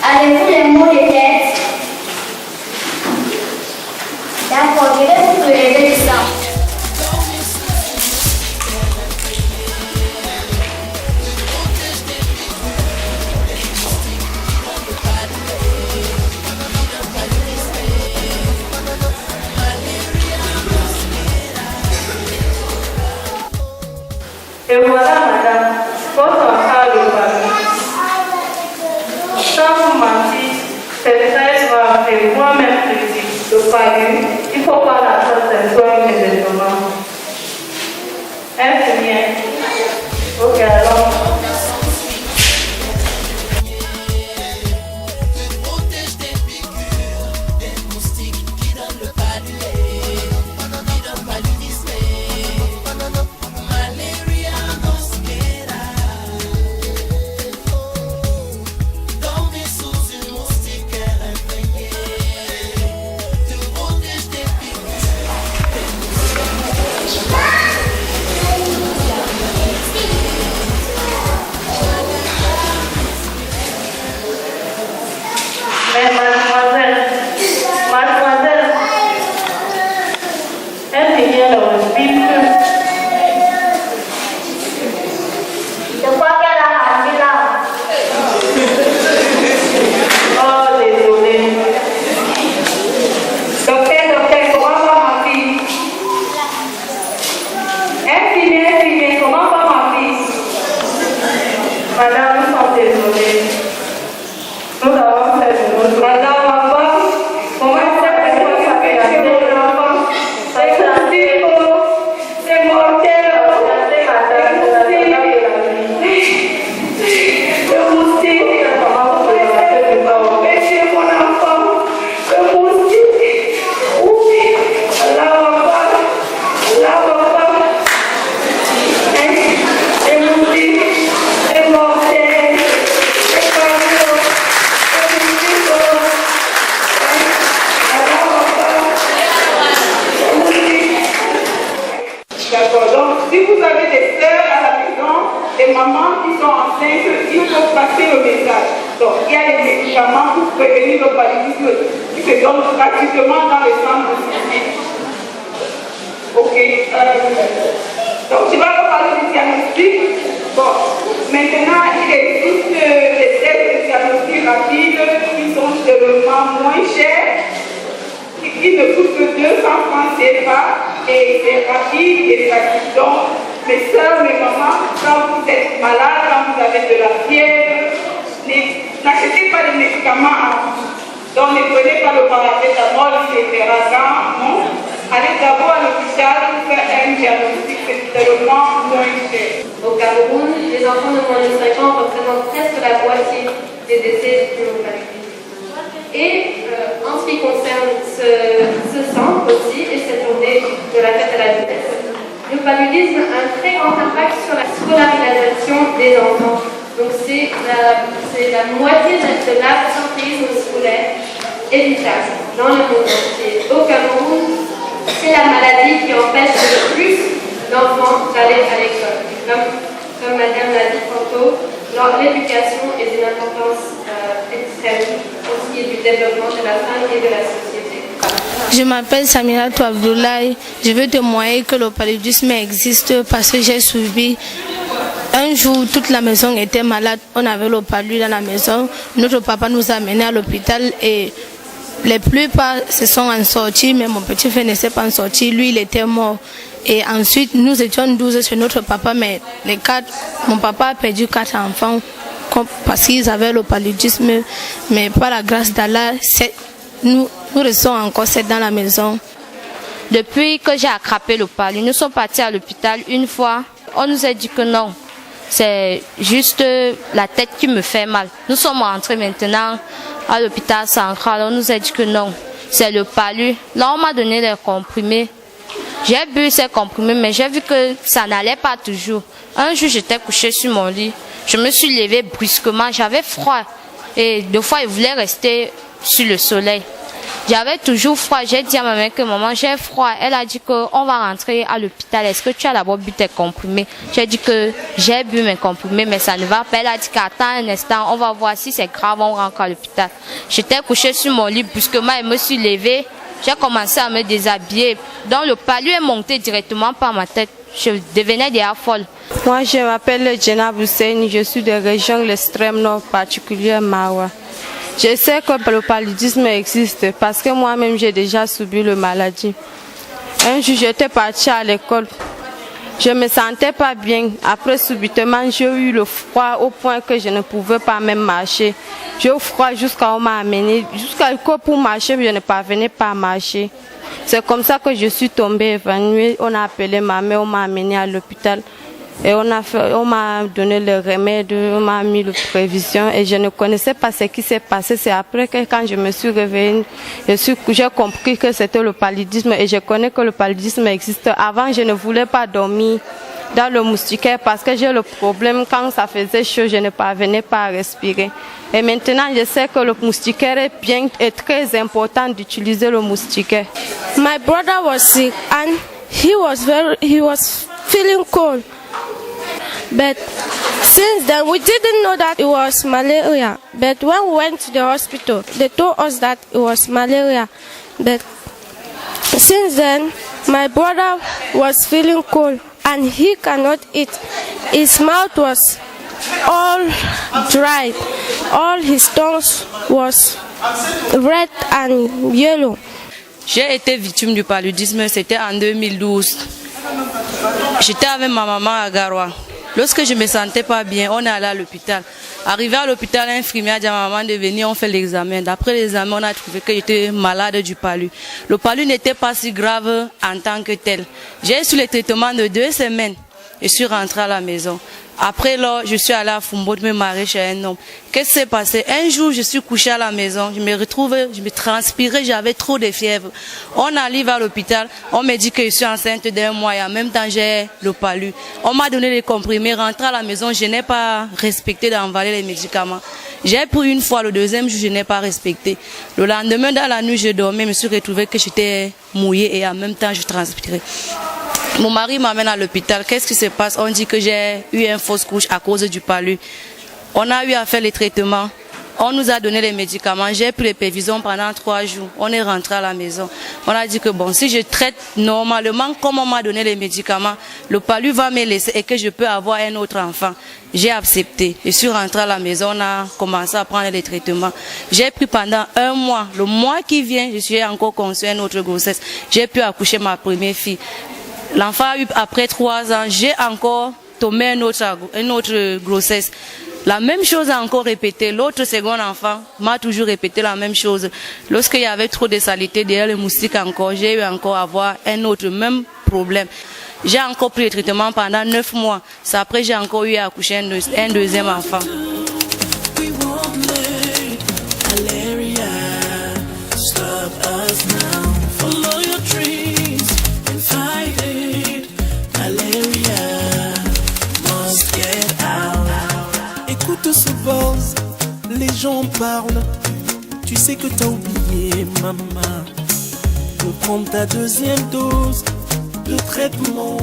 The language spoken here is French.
Avez-vous les mots de tête? D'accord, je vais vous relever du sang. Et voilà, madame, votre enfant le palu. Sans vous mentir, c'est très grave et moi-même critique. Le palu, il faut pas la faire des soins immédiatement. Infirmière. Ok, alors. Mais mademoiselle, elle vient dans le film. Je crois qu'elle a raté là. Oh, désolé. Docteur, comment va ma fille? Infirmière, comment va ma fille? Madame, nous sommes désolés. Nous avons fait de notre madame, enfant. Comment est-ce que vous avez fait mon enfant? C'est mortel. Le moustique. Comment vous pouvez faire mon enfant? Le moustique. Oui. Allah Akbar. Le moustique est mortel. D'accord, donc si vous avez des sœurs à la maison, des mamans qui sont enceintes, il faut passer le message. Donc il y a des médicaments pour prévenir le paludisme qui se donnent gratuitement dans les centres de santé. Ok, donc je vais vous parler du diagnostic. Bon, maintenant il existe des tests de diagnostic rapides qui sont généralement moins chers, qui ne coûtent que 200 francs CFA. Et c'est rapide et pratique. Donc, mes soeurs, mes mamans, quand vous êtes malade, quand vous avez de la fièvre, n'achetez pas les médicaments. Donc, ne prenez pas le paracétamol, etc. Non. Allez d'abord à l'hôpital pour faire un diagnostic, c'est tellement moins cher. Au Cameroun, les enfants de moins de 5 ans représentent presque la moitié des décès de mortalité. Et en ce qui concerne ce centre aussi, et cette journée de la fête à la jeunesse, le paludisme a un très grand impact sur la scolarisation des enfants. Donc c'est la moitié de l'absentéisme scolaire évitable dans le monde entier. Au Cameroun, c'est la maladie qui empêche le plus d'enfants d'aller à l'école. Comme Madame l'a dit tantôt, l'éducation est d'une importance extrême pour ce qui est du développement de la femme et de la société. Je m'appelle Samira Abdoulaye. Je veux témoigner que le paludisme existe parce que j'ai subi. Un jour, toute la maison était malade. On avait le palu dans la maison. Notre papa nous a amenés à l'hôpital et les plupart se sont en sortis, mais mon petit frère ne s'est pas en sorti. Lui, il était mort. Et ensuite, nous étions 12 chez notre papa, mais mon papa a perdu 4 enfants parce qu'ils avaient le paludisme. Mais par la grâce d'Allah, nous restons encore 7 dans la maison. Depuis que j'ai attrapé le palu, nous sommes partis à l'hôpital une fois. On nous a dit que non, c'est juste la tête qui me fait mal. Nous sommes rentrés maintenant à l'hôpital central. On nous a dit que non, c'est le palu. Là, on m'a donné des comprimés. J'ai bu ces comprimés, mais j'ai vu que ça n'allait pas toujours. Un jour, j'étais couchée sur mon lit. Je me suis levée brusquement. J'avais froid. Et 2 fois, il voulait rester sur le soleil. J'avais toujours froid. J'ai dit à ma mère que maman, j'ai froid. Elle a dit qu'on va rentrer à l'hôpital. Est-ce que tu as d'abord bu tes comprimés? J'ai dit que j'ai bu mes comprimés, mais ça ne va pas. Elle a dit qu'attends un instant, on va voir si c'est grave, on rentre à l'hôpital. J'étais couchée sur mon lit brusquement et me suis levée. J'ai commencé à me déshabiller. Donc le palu est monté directement par ma tête. Je devenais déjà folle. Moi, je m'appelle Jenna Hussein. Je suis de région de l'extrême nord, particulièrement Mawa. Je sais que le paludisme existe parce que moi-même j'ai déjà subi la maladie. Un jour j'étais partie à l'école. Je ne me sentais pas bien. Après subitement j'ai eu le froid au point que je ne pouvais pas même marcher. J'ai eu froid jusqu'à on m'a amené, jusqu'à que pour marcher je ne parvenais pas à marcher. C'est comme ça que je suis tombée évanouie. On a appelé ma mère, on m'a amenée à l'hôpital. Et on m'a donné le remède, on m'a mis le prévision et je ne connaissais pas ce qui s'est passé. C'est après que quand je me suis réveillée, j'ai compris que c'était le paludisme et je connais que le paludisme existe. Avant, je ne voulais pas dormir dans le moustiquaire parce que j'ai le problème, quand ça faisait chaud, je ne parvenais pas à respirer. Et maintenant, je sais que le moustiquaire est très important d'utiliser le moustiquaire. My brother was sick and he was feeling cold. But since then, we didn't know that it was malaria. But when we went to the hospital, they told us that it was malaria. But since then, my brother was feeling cold and he cannot eat. His mouth was all dry. All his tongue was red and yellow. J'ai été victime du paludisme, c'était en 2012. J'étais avec ma maman à Garoua. Lorsque je ne me sentais pas bien, on est allé à l'hôpital. Arrivé à l'hôpital, l'infirmière a dit à ma maman de venir, on fait l'examen. D'après l'examen, on a trouvé que j'étais malade du palu. Le palu n'était pas si grave en tant que tel. J'ai eu le traitement de 2 semaines. Je suis rentrée à la maison. Après là, je suis allée à Fumbo me marier chez un homme. Qu'est-ce qui s'est passé? Un jour, je suis couchée à la maison. Je me transpirais, j'avais trop de fièvre. On arrive à l'hôpital. On me dit que je suis enceinte d'1 mois et en même temps, j'ai le palu. On m'a donné les comprimés. Rentrée à la maison, je n'ai pas respecté d'envaler les médicaments. J'ai pris une fois, le 2e jour, je n'ai pas respecté. Le lendemain, dans la nuit, je dormais, je me suis retrouvée que j'étais mouillée et en même temps, je transpirais. Mon mari m'amène à l'hôpital. Qu'est-ce qui se passe? On dit que j'ai eu une fausse couche à cause du palu. On a eu à faire les traitements. On nous a donné les médicaments. J'ai pris les prévisions pendant 3 jours. On est rentré à la maison. On a dit que bon, si je traite normalement comme on m'a donné les médicaments, le palu va me laisser et que je peux avoir un autre enfant. J'ai accepté. Je suis rentrée à la maison. On a commencé à prendre les traitements. J'ai pris pendant 1 mois. Le mois qui vient, je suis encore conçue une autre grossesse. J'ai pu accoucher ma première fille. L'enfant a eu après 3 ans, j'ai encore tombé une autre grossesse. La même chose a encore répété. L'autre second enfant m'a toujours répété la même chose. Lorsqu'il y avait trop de saleté derrière le moustique encore, j'ai eu encore à avoir un autre même problème. J'ai encore pris le traitement pendant 9 mois. C'est après j'ai encore eu à accoucher un 2e enfant. Écoute ce buzz, les gens parlent. Tu sais que t'as oublié, maman, de prendre ta 2e dose de traitement.